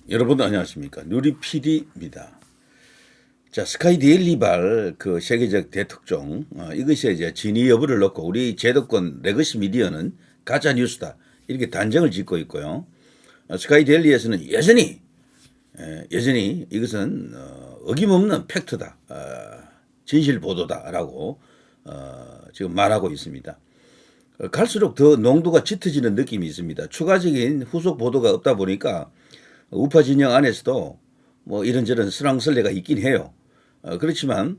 여러분 안녕하십니까. 누리 PD입니다. 자, 스카이데일리발 그 세계적 대특종 이것이 이제 진위 여부를 놓고 우리 제도권 레거시 미디어는 가짜 뉴스다 이렇게 단정을 짓고 있고요. 스카이데일리에서는 여전히 이것은 어김없는 팩트다, 진실 보도다라고 지금 말하고 있습니다. 갈수록 더 농도가 짙어지는 느낌이 있습니다. 추가적인 후속 보도가 없다 보니까 우파 진영 안에서도 뭐 이런저런 설왕설래가 있긴 해요. 그렇지만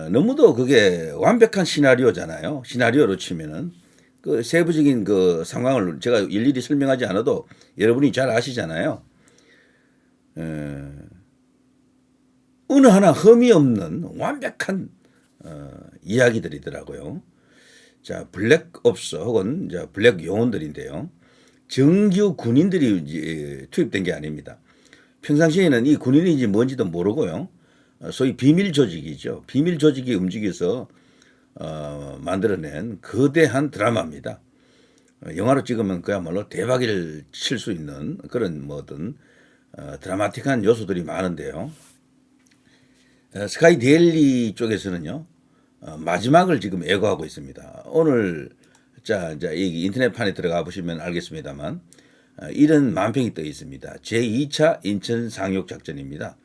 너무도 그게 완벽한 시나리오잖아요. 시나리오로 치면은 그 세부적인 그 상황을 제가 일일이 설명하지 않아도 여러분이 잘 아시잖아요. 어느 하나 흠이 없는 완벽한 이야기들이더라고요. 자, 블랙옵스 혹은 블랙 요원들인데요. 정규 군인들이 이제 투입된 게 아닙니다. 평상시에는 이 군인인지 뭔지도 모르고요. 소위 비밀 조직이죠. 비밀 조직이 움직여서 만들어낸 거대한 드라마입니다. 영화로 찍으면 그야말로 대박을 칠 수 있는 그런 뭐든 드라마틱한 요소들이 많은데요. 스카이 데일리 쪽에서는요. 마지막을 지금 예고하고 있습니다. 오늘 자, 이 인터넷판에 들어가 보시면 알겠습니다만 이런 만평이 떠 있습니다. 제2차 인천 상륙 작전입니다.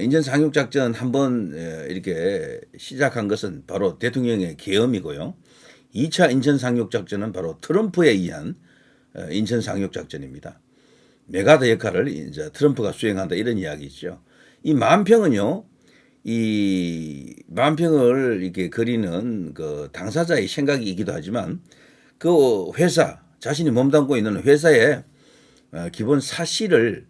인천 상륙 작전 한번 이렇게 시작한 것은 바로 대통령의 계엄이고요. 2차 인천 상륙 작전은 바로 트럼프에 의한 인천 상륙 작전입니다. 메가더 역할을 이제 트럼프가 수행한다 이런 이야기죠. 이 만평은요. 이 만평을 이렇게 그리는 그 당사자의 생각이기도 하지만 그 회사 자신이 몸담고 있는 회사의 기본 사실을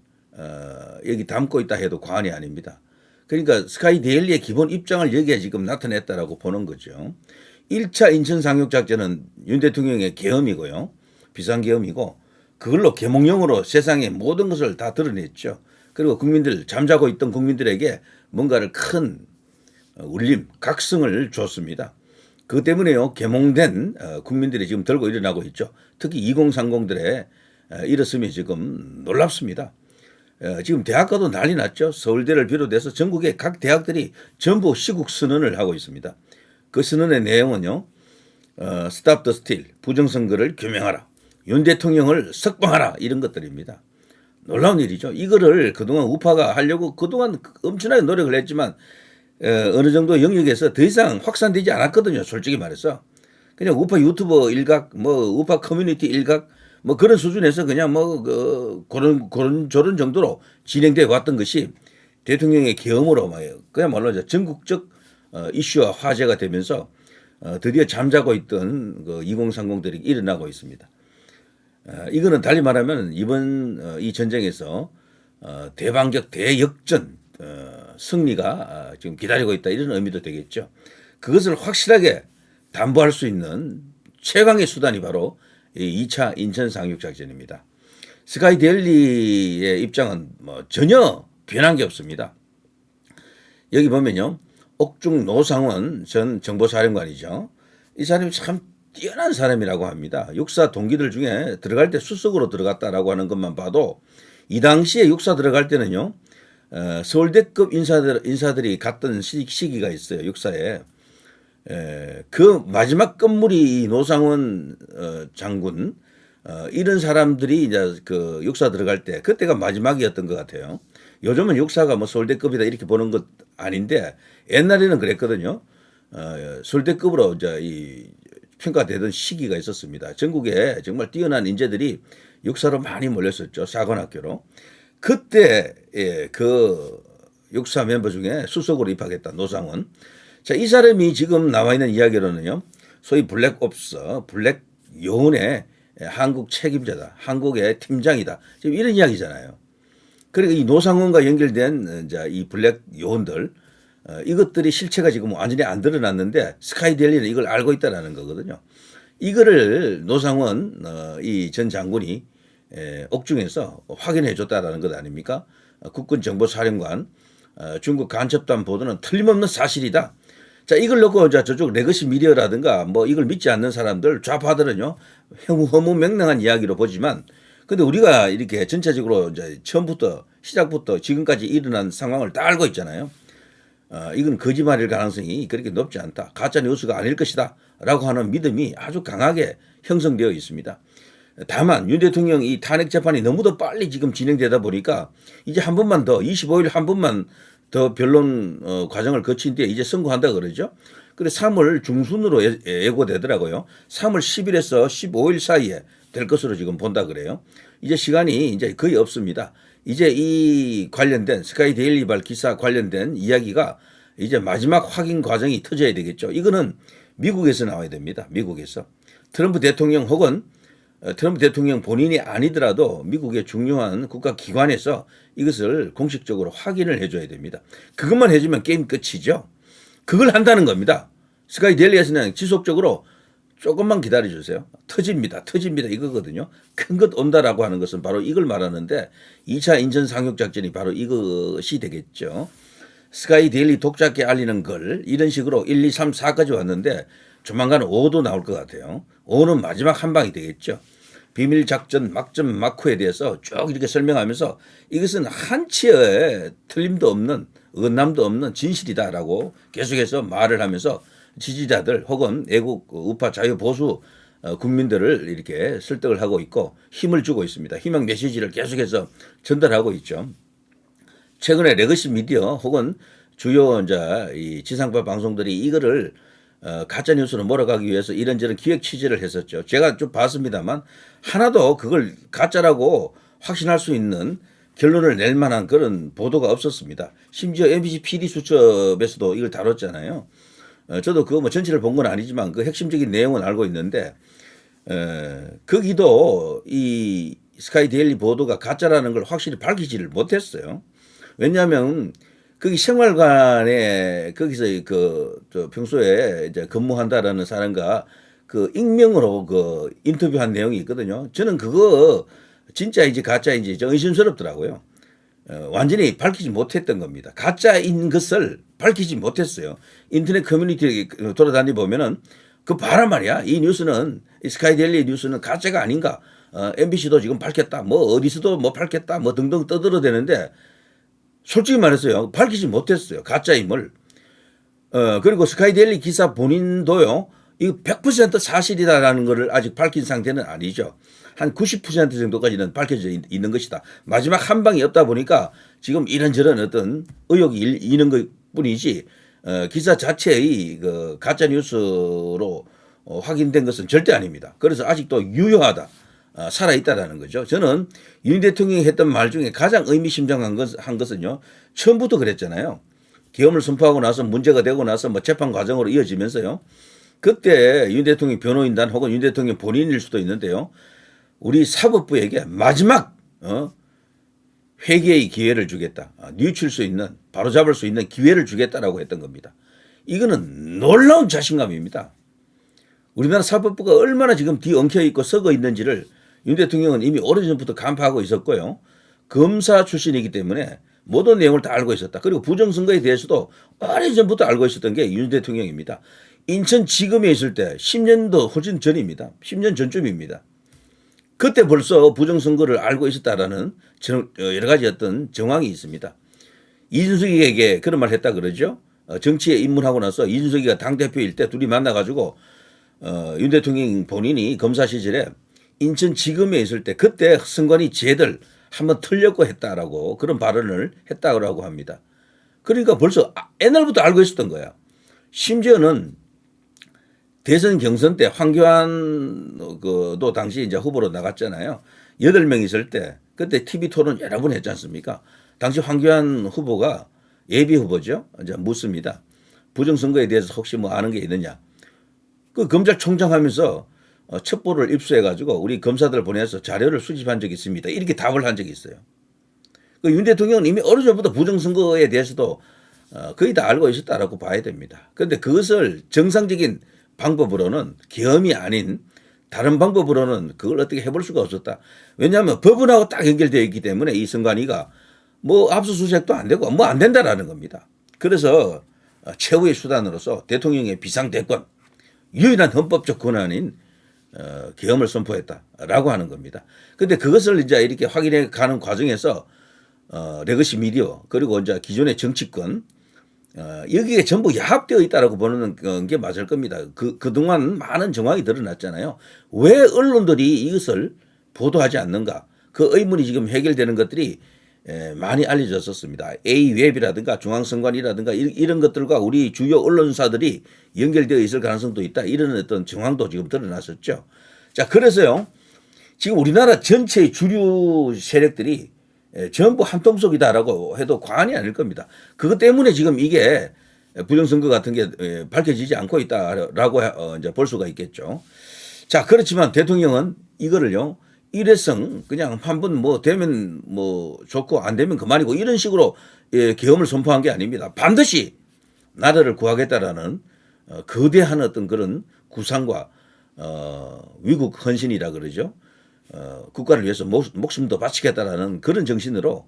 여기 담고 있다 해도 과언이 아닙니다. 그러니까 스카이 데일리의 기본 입장을 여기에 지금 나타냈다라고 보는 거죠. 1차 인천 상륙 작전은 윤 대통령의 계엄이고요. 비상계엄이고 그걸로 계몽령으로 세상의 모든 것을 다 드러냈죠. 그리고 국민들 잠자고 있던 국민들에게 뭔가를 큰 울림, 각성을 줬습니다. 그것 때문에요. 계몽된 국민들이 지금 들고 일어나고 있죠. 특히 2030들의 일었음이 지금 놀랍습니다. 지금 대학가도 난리 났죠. 서울대를 비롯해서 전국의 각 대학들이 전부 시국 선언을 하고 있습니다. 그 선언의 내용은요. 스탑 더 스틸, 부정선거를 규명하라. 윤 대통령을 석방하라. 이런 것들입니다. 놀라운 일이죠. 이거를 그동안 우파가 하려고 그동안 엄청나게 노력을 했지만 어느 정도 영역에서 더 이상 확산되지 않았거든요. 솔직히 말해서. 그냥 우파 유튜버 일각, 뭐 우파 커뮤니티 일각, 뭐 그런 수준에서 그냥 뭐 그런 저런 정도로 진행돼 왔던 것이 대통령의 계엄으로 그야말로 전국적 이슈와 화제가 되면서 드디어 잠자고 있던 그 2030들이 일어나고 있습니다. 이거는 달리 말하면 이번 이 전쟁에서 대반격 대역전 승리가 지금 기다리고 있다 이런 의미도 되겠죠. 그것을 확실하게 담보할 수 있는 최강의 수단이 바로 이 2차 인천 상륙 작전입니다. 스카이 데일리의 입장은 뭐 전혀 변한 게 없습니다. 여기 보면요. 옥중 노상원 전 정보사령관이죠. 이 사람이 참 뛰어난 사람이라고 합니다. 육사 동기들 중에 들어갈 때 수석으로 들어갔다라고 하는 것만 봐도 이 당시에 육사 들어갈 때는요. 서울대급 인사들이 갔던 시기가 있어요. 육사에. 그 마지막 건물이 노상원 장군 이런 사람들이 이제 그 육사 들어갈 때 그때가 마지막이었던 것 같아요. 요즘은 육사가 뭐 서울대급이다 이렇게 보는 것 아닌데 옛날에는 그랬거든요. 서울대급으로 이제 이 평가되던 시기가 있었습니다. 전국에 정말 뛰어난 인재들이 육사로 많이 몰렸었죠. 사관학교로. 그때 그 육사 멤버 중에 수석으로 입학했다. 노상원. 자, 이 사람이 지금 나와 있는 이야기로는요. 소위 블랙옵스, 블랙 요원의 한국 책임자다. 한국의 팀장이다. 지금 이런 이야기잖아요. 그리고 이 노상원과 연결된 이제 이 블랙 요원들 이것들이 실체가 지금 완전히 안 드러났는데 스카이데일리는 이걸 알고 있다라는 거거든요. 이거를 노상원 이 전 장군이 옥중에서 확인해 줬다라는 것 아닙니까? 국군정보사령관 중국 간첩단 보도는 틀림없는 사실이다. 자, 이걸 놓고 저쪽 레거시 미디어라든가 뭐 이걸 믿지 않는 사람들 좌파들은요 허무맹랑한 이야기로 보지만 근데 우리가 이렇게 전체적으로 이제 처음부터 시작부터 지금까지 일어난 상황을 다 알고 있잖아요. 이건 거짓말일 가능성이 그렇게 높지 않다. 가짜 뉴스가 아닐 것이다. 라고 하는 믿음이 아주 강하게 형성되어 있습니다. 다만 윤 대통령 이 탄핵 재판이 너무도 빨리 지금 진행되다 보니까 이제 한 번만 더 25일 한 번만 더 변론 과정을 거친 뒤에 이제 선고한다 그러죠. 그래 3월 중순으로 예고되더라고요. 3월 10일에서 15일 사이에 될 것으로 지금 본다 그래요. 이제 시간이 이제 거의 없습니다. 이제 이 관련된 스카이 데일리발 기사 관련된 이야기가 이제 마지막 확인 과정이 터져야 되겠죠. 이거는 미국에서 나와야 됩니다. 미국에서. 트럼프 대통령 혹은 트럼프 대통령 본인이 아니더라도 미국의 중요한 국가기관에서 이것을 공식적으로 확인을 해줘야 됩니다. 그것만 해주면 게임 끝이죠. 그걸 한다는 겁니다. 스카이 데일리에서는 지속적으로 조금만 기다려주세요. 터집니다. 이거거든요. 큰 것 온다라고 하는 것은 바로 이걸 말하는데 2차 인천 상륙작전이 바로 이것이 되겠죠. 스카이 데일리 독자께 알리는 걸 이런 식으로 1, 2, 3, 4까지 왔는데 조만간 5도 나올 것 같아요. 5는 마지막 한 방이 되겠죠. 비밀작전 막점 막후에 대해서 쭉 이렇게 설명하면서 이것은 한치의 틀림도 없는 언남도 없는 진실이다라고 계속해서 말을 하면서 지지자들 혹은 애국 우파 자유보수 국민들을 이렇게 설득을 하고 있고 힘을 주고 있습니다. 희망 메시지를 계속해서 전달하고 있죠. 최근에 레거시 미디어 혹은 주요 이제 이 지상파 방송들이 이거를 가짜 뉴스로 몰아가기 위해서 이런저런 기획 취재를 했었죠. 제가 좀 봤습니다만 하나도 그걸 가짜라고 확신할 수 있는 결론을 낼 만한 그런 보도가 없었습니다. 심지어 MBC PD수첩에서도 이걸 다뤘잖아요. 저도 그거 뭐 전체를 본 건 아니지만 그 핵심적인 내용은 알고 있는데 거기도 이 스카이 데일리 보도가 가짜라는 걸 확실히 밝히지를 못했어요. 왜냐하면 거기 생활관에 거기서 저 평소에 이제 근무한다라는 사람과 그 익명으로 그 인터뷰한 내용이 있거든요. 저는 그거 진짜인지 가짜인지 좀 의심스럽더라고요. 완전히 밝히지 못했던 겁니다. 가짜인 것을 밝히지 못했어요. 인터넷 커뮤니티에 돌아다니 보면은 그 봐라 말이야. 이 뉴스는 이 스카이 데일리 뉴스는 가짜가 아닌가. MBC도 지금 밝혔다. 뭐 어디서도 뭐 밝혔다. 뭐 등등 떠들어대는데 솔직히 말했어요. 밝히지 못했어요. 가짜임을. 그리고 스카이 데일리 기사 본인도요. 이거 100% 사실이다라는 것을 아직 밝힌 상태는 아니죠. 한 90% 정도까지는 밝혀져 있는 것이다. 마지막 한 방이 없다 보니까 지금 이런저런 어떤 의혹이 있는 것 뿐이지 기사 자체의 그 가짜 뉴스로 확인된 것은 절대 아닙니다. 그래서 아직도 유효하다. 살아있다라는 거죠. 저는 윤 대통령이 했던 말 중에 가장 의미심장한 것은요. 처음부터 그랬잖아요. 계엄을 선포하고 나서 문제가 되고 나서 뭐 재판 과정으로 이어지면서요. 그때 윤 대통령 변호인단 혹은 윤 대통령 본인일 수도 있는데요. 우리 사법부에게 마지막 회개의 기회를 주겠다. 뉘우칠 수 있는 바로잡을 수 있는 기회를 주겠다라고 했던 겁니다. 이거는 놀라운 자신감입니다. 우리나라 사법부가 얼마나 지금 뒤엉켜 있고 썩어 있는지를 윤 대통령은 이미 오래전부터 간파하고 있었고요. 검사 출신이기 때문에 모든 내용을 다 알고 있었다. 그리고 부정선거에 대해서도 오래전부터 알고 있었던 게 윤 대통령입니다. 인천지검에 있을 때 10년도 훨씬 전입니다. 10년 전쯤입니다. 그때 벌써 부정선거를 알고 있었다라는 여러 가지 어떤 정황이 있습니다. 이준석에게 그런 말 했다 그러죠. 정치에 입문하고 나서 이준석이가 당대표일 때 둘이 만나가지고 윤 대통령 본인이 검사 시절에 인천지검에 있을 때 그때 선관위 쟤들 한번 털려고 했다라고 그런 발언을 했다고 합니다. 그러니까 벌써 옛날부터 알고 있었던 거야. 심지어는 대선 경선 때 황교안 그도 당시 이제 후보로 나갔잖아요. 8명 있을 때 그때 TV 토론 여러 번 했지 않습니까? 당시 황교안 후보가 예비 후보죠. 이제 묻습니다. 부정선거에 대해서 혹시 뭐 아는 게 있느냐? 그 검찰총장 하면서 첩보를 입수해가지고 우리 검사들 보내서 자료를 수집한 적이 있습니다. 이렇게 답을 한 적이 있어요. 그 윤 대통령은 이미 어느 전부터 부정선거에 대해서도 거의 다 알고 있었다라고 봐야 됩니다. 그런데 그것을 정상적인 방법으로는 계엄이 아닌 다른 방법으로는 그걸 어떻게 해볼 수가 없었다. 왜냐하면 법원하고 딱 연결되어 있기 때문에 이 선관위가 뭐 압수수색도 안 되고 뭐 안 된다라는 겁니다. 그래서 최후의 수단으로서 대통령의 비상대권 유일한 헌법적 권한인 계엄을 선포했다라고 하는 겁니다. 근데 그것을 이제 이렇게 확인해 가는 과정에서 레거시 미디어 그리고 이제 기존의 정치권 여기에 전부 야합되어 있다라고 보는 게 맞을 겁니다. 그동안 많은 정황이 드러났잖아요. 왜 언론들이 이것을 보도하지 않는가? 그 의문이 지금 해결되는 것들이 많이 알려졌었습니다. A웹이라든가 중앙선관이라든가 이런 것들과 우리 주요 언론사들이 연결되어 있을 가능성도 있다. 이런 어떤 정황도 지금 드러났었죠. 자, 그래서요. 지금 우리나라 전체의 주류 세력들이 전부 한통속이다라고 해도 과언이 아닐 겁니다. 그것 때문에 지금 이게 부정선거 같은 게 밝혀지지 않고 있다라고 이제 볼 수가 있겠죠. 자, 그렇지만 대통령은 이거를요. 일회성 그냥 한 번 뭐 되면 뭐 좋고 안 되면 그만이고 이런 식으로 계엄을 선포한 게 아닙니다. 반드시 나라를 구하겠다라는 거대한 어떤 그런 구상과 위국 헌신이라 그러죠. 국가를 위해서 목숨도 바치겠다라는 그런 정신으로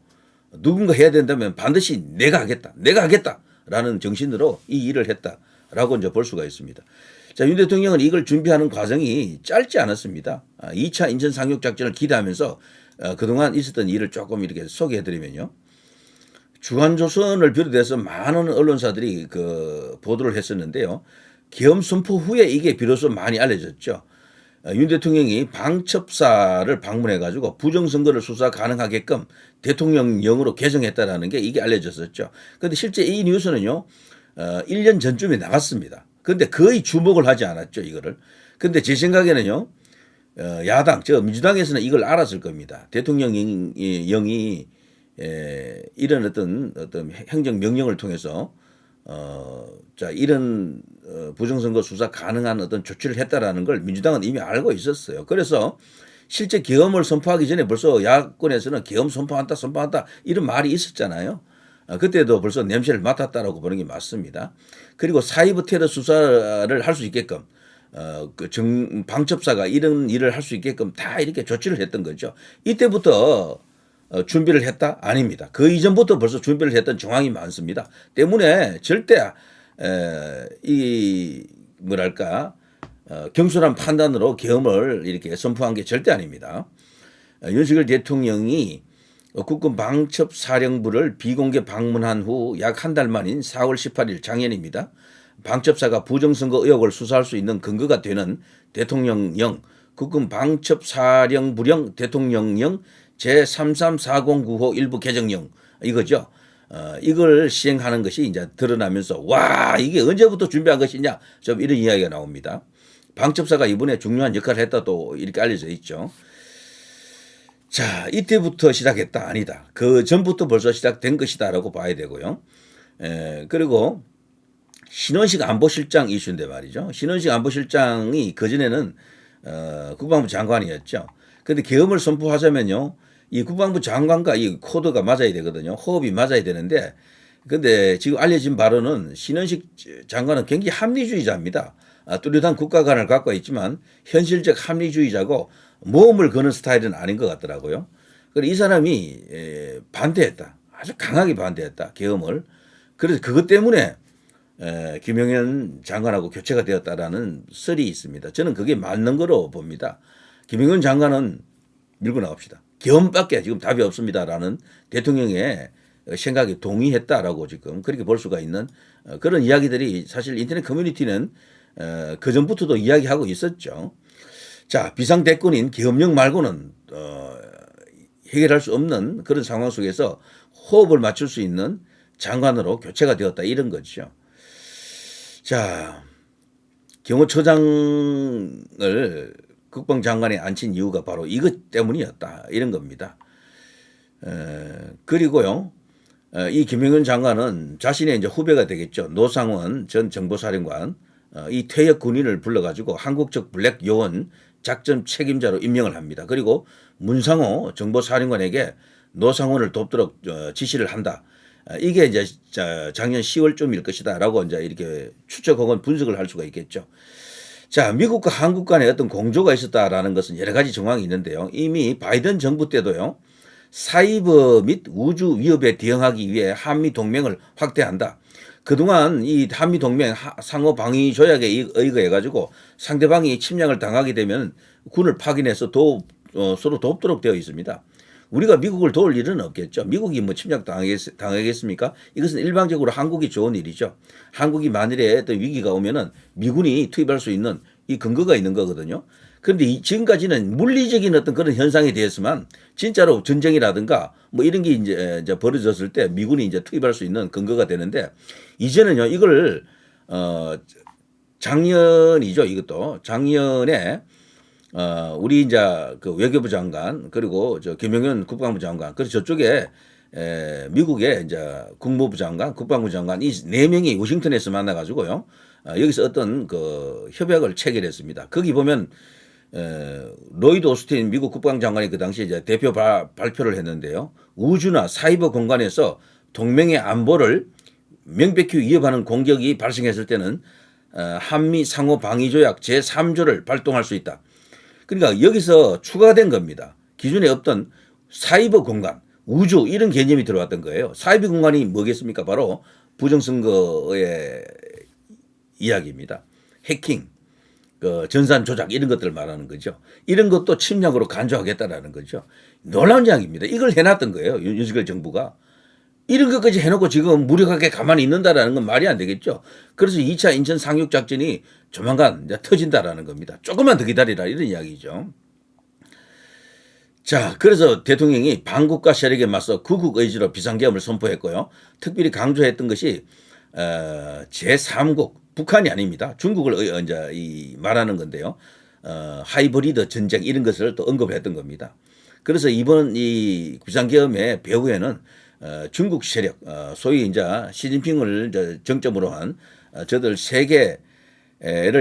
누군가 해야 된다면 반드시 내가 하겠다라는 정신으로 이 일을 했다라고 이제 볼 수가 있습니다. 자, 윤 대통령은 이걸 준비하는 과정이 짧지 않았습니다. 2차 인천 상륙 작전을 기대하면서 그동안 있었던 일을 조금 이렇게 소개해드리면요. 주한조선을 비롯해서 많은 언론사들이 그 보도를 했었는데요. 계엄 선포 후에 이게 비로소 많이 알려졌죠. 윤 대통령이 방첩사를 방문해가지고 부정선거를 수사 가능하게끔 대통령령으로 개정했다라는 게 이게 알려졌었죠. 그런데 실제 이 뉴스는요, 1년 전쯤에 나갔습니다. 그런데 거의 주목을 하지 않았죠, 이거를. 근데 제 생각에는요, 야당, 민주당에서는 이걸 알았을 겁니다. 대통령령이 이런 어떤 행정명령을 통해서 자, 이런 부정선거 수사 가능한 어떤 조치를 했다라는 걸 민주당은 이미 알고 있었어요. 그래서 실제 계엄을 선포하기 전에 벌써 야권에서는 계엄 선포한다 이런 말이 있었잖아요. 그때도 벌써 냄새를 맡았다라고 보는 게 맞습니다. 그리고 사이버 테러 수사를 할 수 있게끔 방첩사가 이런 일을 할 수 있게끔 다 이렇게 조치를 했던 거죠. 이때부터 준비를 했다? 아닙니다. 그 이전부터 벌써 준비를 했던 정황이 많습니다. 때문에 절대 이 뭐랄까 경솔한 판단으로 계엄을 이렇게 선포한 게 절대 아닙니다. 윤석열 대통령이 국군 방첩사령부를 비공개 방문한 후 약 한 달 만인 4월 18일 작년입니다. 방첩사가 부정선거 의혹을 수사할 수 있는 근거가 되는 대통령령, 국군 방첩사령부령 대통령령 제334095 일부 개정령 이거죠. 이걸 시행하는 것이 이제 드러나면서 와 이게 언제부터 준비한 것이냐 좀 이런 이야기가 나옵니다. 방첩사가 이번에 중요한 역할을 했다 또 이렇게 알려져 있죠. 자, 이때부터 시작했다 아니다. 그 전부터 벌써 시작된 것이다라고 봐야 되고요. 그리고 신원식 안보실장 이슈인데 말이죠. 신원식 안보실장이 그전에는 국방부 장관이었죠. 그런데 계엄을 선포하자면요. 이 국방부 장관과 이 코드가 맞아야 되거든요. 호흡이 맞아야 되는데 근데 지금 알려진 바로는 신원식 장관은 굉장히 합리주의자입니다. 뚜렷한 국가관을 갖고 있지만 현실적 합리주의자고 모험을 거는 스타일은 아닌 것 같더라고요. 그래서 이 사람이 반대했다. 아주 강하게 반대했다. 계엄을. 그래서 그것 때문에 김영현 장관하고 교체가 되었다라는 설이 있습니다. 저는 그게 맞는 거로 봅니다. 김영현 장관은 밀고 나갑시다. 계엄밖에 지금 답이 없습니다라는 대통령의 생각에 동의했다라고 지금 그렇게 볼 수가 있는 그런 이야기들이 사실 인터넷 커뮤니티는 그 전부터도 이야기하고 있었죠. 자, 비상대권인 계엄령 말고는 해결할 수 없는 그런 상황 속에서 호흡을 맞출 수 있는 장관으로 교체가 되었다 이런 거죠. 자, 경호처장을 국방장관에 앉힌 이유가 바로 이것 때문이었다 이런 겁니다. 그리고요, 이 김영현 장관은 자신의 이제 후배가 되겠죠. 노상원 전 정보사령관 이 퇴역 군인을 불러가지고 한국적 블랙 요원 작전 책임자로 임명을 합니다. 그리고 문상호 정보사령관에게 노상원을 돕도록 지시를 한다. 이게 이제 작년 10월쯤일 것이다라고 이제 이렇게 추측 혹은 분석을 할 수가 있겠죠. 자, 미국과 한국 간에 어떤 공조가 있었다라는 것은 여러 가지 정황이 있는데요. 이미 바이든 정부 때도요. 사이버 및 우주 위협에 대응하기 위해 한미 동맹을 확대한다. 그동안 이 한미 동맹 상호 방위 조약에 의거해 가지고 상대방이 침략을 당하게 되면 군을 파견해서 서로 돕도록 되어 있습니다. 우리가 미국을 도울 일은 없겠죠. 미국이 뭐 침략 당하겠습니까? 이것은 일방적으로 한국이 좋은 일이죠. 한국이 만일에 어떤 위기가 오면은 미군이 투입할 수 있는 이 근거가 있는 거거든요. 그런데 지금까지는 물리적인 어떤 그런 현상이 되었지만 진짜로 전쟁이라든가 뭐 이런 게 이제 벌어졌을 때 미군이 이제 투입할 수 있는 근거가 되는데 이제는요 이걸 작년이죠. 이것도 작년에 우리 이제 그 외교부 장관 그리고 저 김영현 국방부 장관 그리고 저쪽에 미국의 이제 국무부 장관, 국방부 장관 이 네 명이 워싱턴에서 만나 가지고요. 여기서 어떤 그 협약을 체결했습니다. 거기 보면 로이드 오스틴 미국 국방장관이 그 당시에 이제 대표 발표를 했는데요. 우주나 사이버 공간에서 동맹의 안보를 명백히 위협하는 공격이 발생했을 때는 한미 상호 방위 조약 제3조를 발동할 수 있다. 그러니까 여기서 추가된 겁니다. 기존에 없던 사이버 공간, 우주 이런 개념이 들어왔던 거예요. 사이버 공간이 뭐겠습니까? 바로 부정선거의 이야기입니다. 해킹, 그 전산 조작 이런 것들을 말하는 거죠. 이런 것도 침략으로 간주하겠다라는 거죠. 놀라운 이야기입니다. 이걸 해놨던 거예요. 윤석열 정부가. 이런 것까지 해놓고 지금 무력하게 가만히 있는다라는 건 말이 안 되겠죠. 그래서 2차 인천 상륙 작전이 조만간 이제 터진다라는 겁니다. 조금만 더 기다리라 이런 이야기죠. 자, 그래서 대통령이 반국가 세력에 맞서 구국 의지로 비상계엄을 선포했고요. 특별히 강조했던 것이 제3국 북한이 아닙니다. 중국을 이제 말하는 건데요. 하이브리드 전쟁 이런 것을 또 언급했던 겁니다. 그래서 이번 이 비상계엄의 배후에는 중국 세력, 소위 이제 시진핑을 정점으로 한 저들 세계를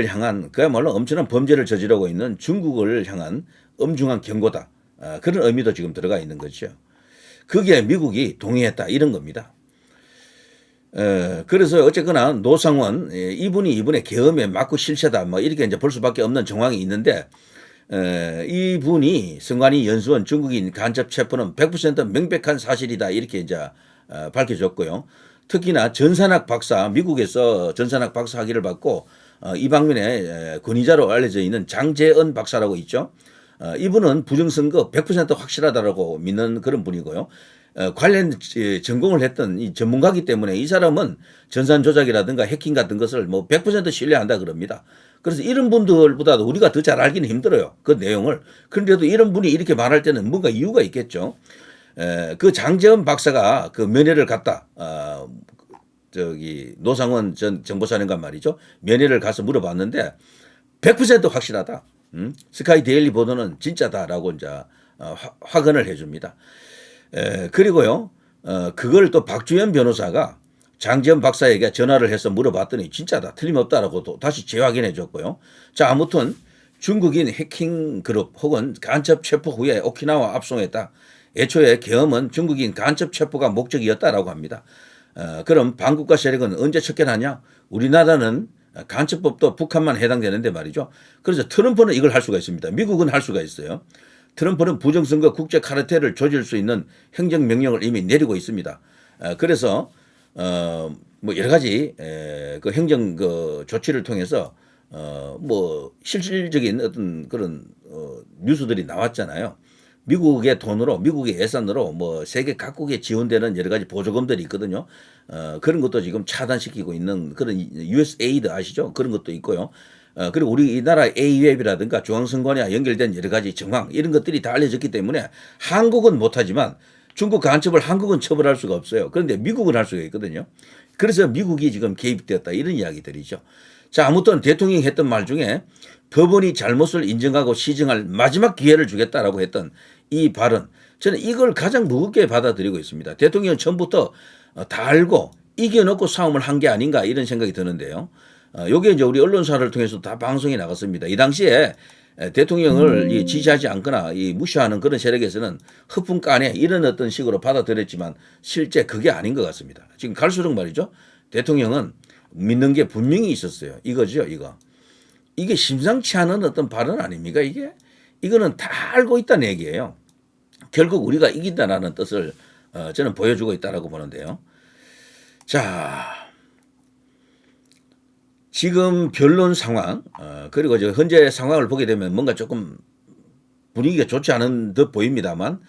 향한 그야말로 엄청난 범죄를 저지르고 있는 중국을 향한 엄중한 경고다. 그런 의미도 지금 들어가 있는 거죠. 거기에 미국이 동의했다 이런 겁니다. 그래서 어쨌거나 노상원 이분이 이번에 계엄에 맞고 실세다 뭐 이렇게 이제 볼 수밖에 없는 정황이 있는데 이분이 성관이 연수원 중국인 간첩 체포는 100% 명백한 사실이다 이렇게 이제 밝혀졌고요. 특히나 전산학 박사 미국에서 전산학 박사 학위를 받고 이 방면에 권위자로 알려져 있는 장재은 박사라고 있죠. 이분은 부정선거 100% 확실하다라고 믿는 그런 분이고요. 관련 전공을 했던 이 전문가이기 때문에 이 사람은 전산 조작이라든가 해킹 같은 것을 뭐 100% 신뢰한다 그럽니다. 그래서 이런 분들보다도 우리가 더 잘 알기는 힘들어요. 그 내용을. 그런데도 이런 분이 이렇게 말할 때는 뭔가 이유가 있겠죠. 그 장재원 박사가 그 면회를 갔다. 노상원 전 정보사령관 말이죠. 면회를 가서 물어봤는데 100% 확실하다. 스카이 데일리 보도는 진짜다라고 이제 확언을 해줍니다. 그리고요, 그걸 또 박주현 변호사가 장재원 박사에게 전화를 해서 물어봤더니 진짜다, 틀림없다라고 또 다시 재확인해 줬고요. 자, 아무튼 중국인 해킹 그룹 혹은 간첩 체포 후에 오키나와 압송했다. 애초에 계엄은 중국인 간첩 체포가 목적이었다라고 합니다. 그럼 반국가 세력은 언제 척결하냐? 우리나라는 간첩법도 북한만 해당되는데 말이죠. 그래서 트럼프는 이걸 할 수가 있습니다. 미국은 할 수가 있어요. 트럼프는 부정선거 국제 카르텔을 조질 수 있는 행정명령을 이미 내리고 있습니다. 그래서 뭐 여러 가지 그 행정 그 조치를 통해서 뭐 실질적인 어떤 그런 뉴스들이 나왔잖아요. 미국의 돈으로 미국의 예산으로 뭐 세계 각국에 지원되는 여러 가지 보조금들이 있거든요. 그런 것도 지금 차단시키고 있는 그런 USAID 아시죠? 그런 것도 있고요. 그리고 우리나라 A웹이라든가 중앙선관위와 연결된 여러 가지 정황 이런 것들이 다 알려졌기 때문에 한국은 못하지만 중국 간첩을 한국은 처벌할 수가 없어요. 그런데 미국은 할 수가 있거든요. 그래서 미국이 지금 개입되었다 이런 이야기들이죠. 자, 아무튼 대통령이 했던 말 중에 법원이 잘못을 인정하고 시정할 마지막 기회를 주겠다라고 했던 이 발언, 저는 이걸 가장 무겁게 받아들이고 있습니다. 대통령은 처음부터 다 알고 이겨놓고 싸움을 한 게 아닌가 이런 생각이 드는데요. 요게 이제 우리 언론사를 통해서 다 방송이 나갔습니다. 이 당시에 대통령을 지지하지 않거나 무시하는 그런 세력에서는 허풍 까네 이런 어떤 식으로 받아들였지만 실제 그게 아닌 것 같습니다. 지금 갈수록 말이죠. 대통령은 믿는 게 분명히 있었어요. 이거죠, 이거. 이게 심상치 않은 어떤 발언 아닙니까, 이게? 이거는 다 알고 있다는 얘기예요. 결국 우리가 이긴다라는 뜻을 저는 보여주고 있다라고 보는데요. 자, 지금 변론 상황 그리고 저 현재 상황을 보게 되면 뭔가 조금 분위기가 좋지 않은 듯 보입니다만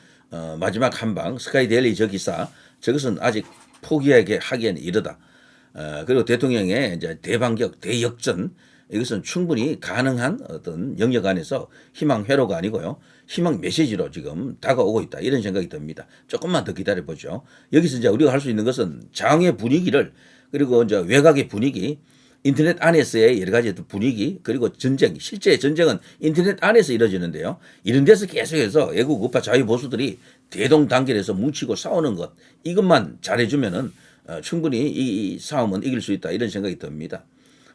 마지막 한방 스카이데일리 저 기사 저것은 아직 포기하기에는 이르다. 그리고 대통령의 이제 대반격 대역전 이것은 충분히 가능한 어떤 영역 안에서 희망 회로가 아니고요. 희망 메시지로 지금 다가오고 있다. 이런 생각이 듭니다. 조금만 더 기다려 보죠. 여기서 이제 우리가 할 수 있는 것은 장의 분위기를 그리고 이제 외곽의 분위기 인터넷 안에서의 여러 가지 분위기 그리고 전쟁 실제 전쟁은 인터넷 안에서 이루어지는데요. 이런 데서 계속해서 애국 우파 자유보수들이 대동단결해서 뭉치고 싸우는 것 이것만 잘해주면은 충분히 이 싸움은 이길 수 있다 이런 생각이 듭니다.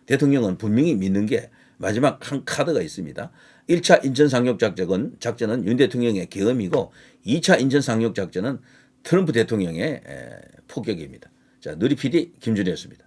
대통령은 분명히 믿는 게 마지막 한 카드가 있습니다. 1차 인천 상륙 작전은 윤 대통령의 계엄이고 2차 인천 상륙 작전은 트럼프 대통령의 폭격입니다. 자, 누리 PD 김준이었습니다.